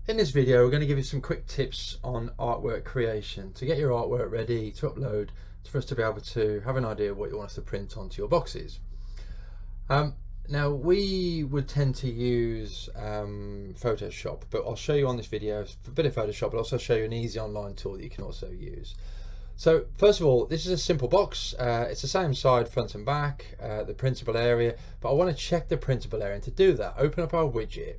In this video, we're going to give you some quick tips on artwork creation to get your artwork ready to upload for us to be able to have an idea of what you want us to print onto your boxes. Now we would tend to use Photoshop, but I'll show you on this video a bit of Photoshop, but also show you an easy online tool that you can also use. So first of all, this is a simple box. It's the same side, front and back, the printable area, but I want to check the printable area, and to do that, open up our widget.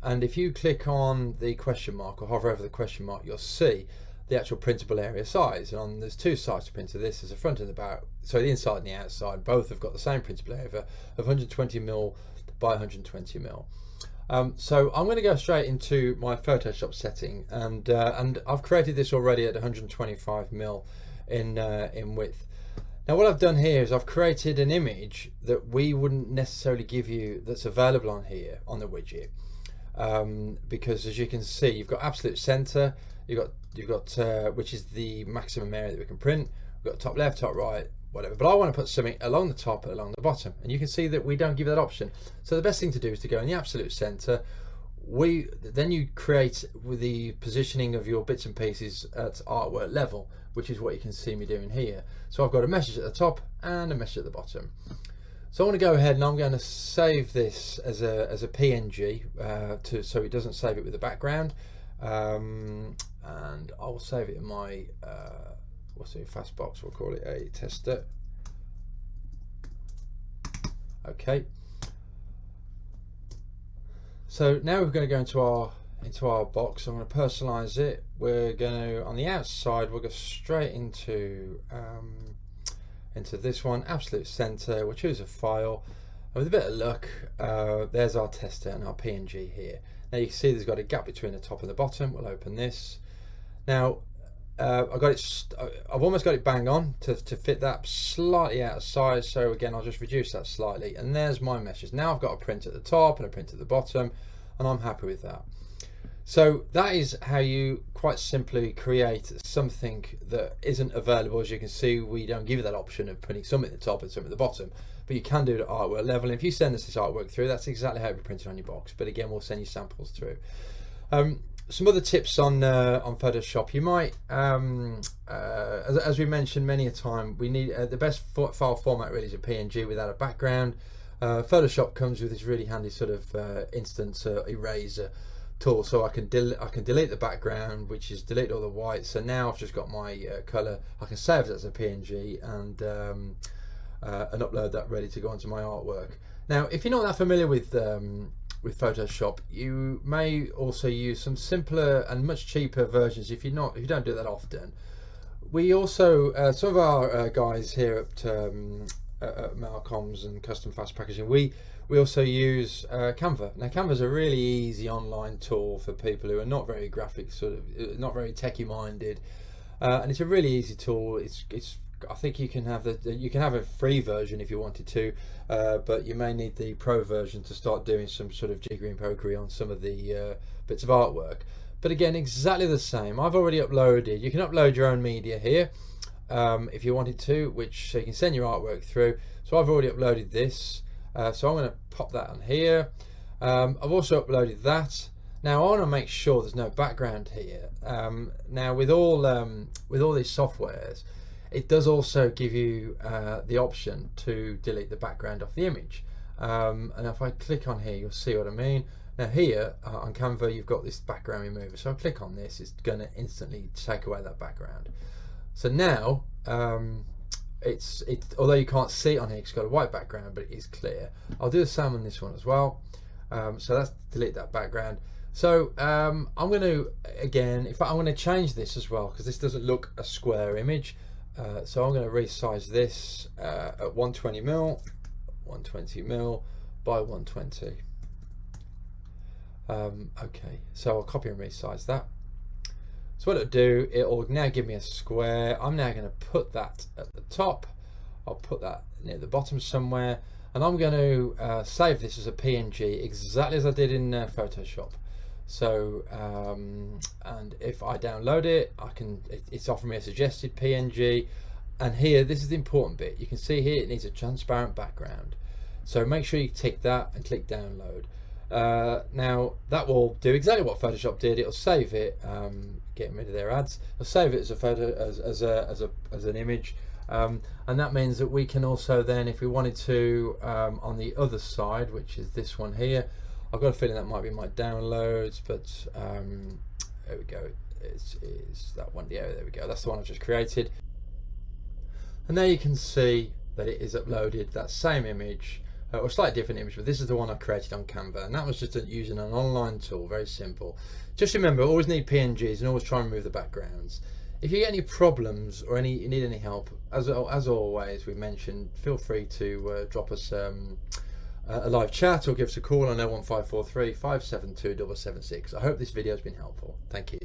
And if you click on the question mark or hover over the question mark, you'll see the actual printable area size. And there's two sides to printer. This is the front and the back, so the inside and the outside both have got the same printable area of 120mm by 120mm. So I'm going to go straight into my Photoshop setting, and I've created this already at 125mm in width. Now what I've done here is I've created an image that we wouldn't necessarily give you, that's available on here on the widget. Because as you can see, you've got absolute center, you've got which is the maximum area that we can print. We've got top left, top right, whatever, but I want to put something along the top and along the bottom, and you can see that we don't give that option. So the best thing to do is to go in the absolute center. Then you create with the positioning of your bits and pieces at artwork level, which is what you can see me doing here. So I've got a message at the top and a message at the bottom. So I want to go ahead and I'm going to save this as a PNG so it doesn't save it with the background, and I will save it in my what's it, fast box. We'll call it a tester. Okay. So now we're going to go into our box. I'm going to personalize it. We're going to, on the outside, we'll go straight into this one, absolute center. We'll choose a file, and with a bit of luck, there's our tester and our PNG here. Now you can see there's got a gap between the top and the bottom. We'll open this. Now I've almost got it bang on to fit that, slightly out of size, so again I'll just reduce that slightly, and there's my message. Now I've got a print at the top and a print at the bottom, and I'm happy with that. So that is how you quite simply create something that isn't available. As you can see, we don't give you that option of putting some at the top and some at the bottom, but you can do it at artwork level. And if you send us this artwork through, that's exactly how it will be printed on your box. But again, we'll send you samples through. Some other tips on Photoshop. You might, as we mentioned many a time, we need the best file format really is a PNG without a background. Photoshop comes with this really handy sort of instant eraser tool, so I can delete the background, which is delete all the white. So now I've just got my color. I can save it as a PNG and upload that ready to go onto my artwork. Now if you're not that familiar with Photoshop, you may also use some simpler and much cheaper versions if you don't do that often. We also some of our guys here at Malcolm's and Custom Fast Packaging, we also use Canva. Now Canva is a really easy online tool for people who are not very graphic, not very techie minded, and it's a really easy tool. I think you can have a free version if you wanted to, but you may need the pro version to start doing some sort of jiggery and pokery on some of the bits of artwork. But again, exactly the same. I've already uploaded. You can upload your own media here if you wanted to, so you can send your artwork through. So I've already uploaded this. So I'm going to pop that on here. I've also uploaded that. Now I want to make sure there's no background here. Now with all these softwares, it does also give you the option to delete the background off the image. And if I click on here, you'll see what I mean. Now here on Canva, you've got this background remover. So I click on this, it's going to instantly take away that background. So now although you can't see it on here, it's got a white background, but it is clear. I'll do the same on this one as well. So that's delete that background. So I'm going to, again, I'm going to change this as well, because this doesn't look a square image. So I'm going to resize this at 120mm by 120. Okay, so I'll copy and resize that. So what it'll do, it'll now give me a square. I'm now going to put that at the top. I'll put that near the bottom somewhere, and I'm going to save this as a PNG exactly as I did in Photoshop. So and if I download it, it's offering me a suggested PNG, and here, this is the important bit. You can see here it needs a transparent background. So make sure you tick that and click download. Now that will do exactly what Photoshop did. It'll save it, getting rid of their ads. It'll save it as a photo, as an image, and that means that we can also then, if we wanted to, on the other side, which is this one here, I've got a feeling that might be my downloads, but there we go. It's that one. Yeah, there we go. That's the one I've just created. And there you can see that it is uploaded that same image, or a slightly different image, but this is the one I created on Canva, and that was just using an online tool. Very simple. Just remember, always need PNGs and always try and remove the backgrounds. If you get any problems or you need any help, as always we mentioned, feel free to drop us a live chat or give us a call on 01543 572 776. I hope this video has been helpful. Thank you.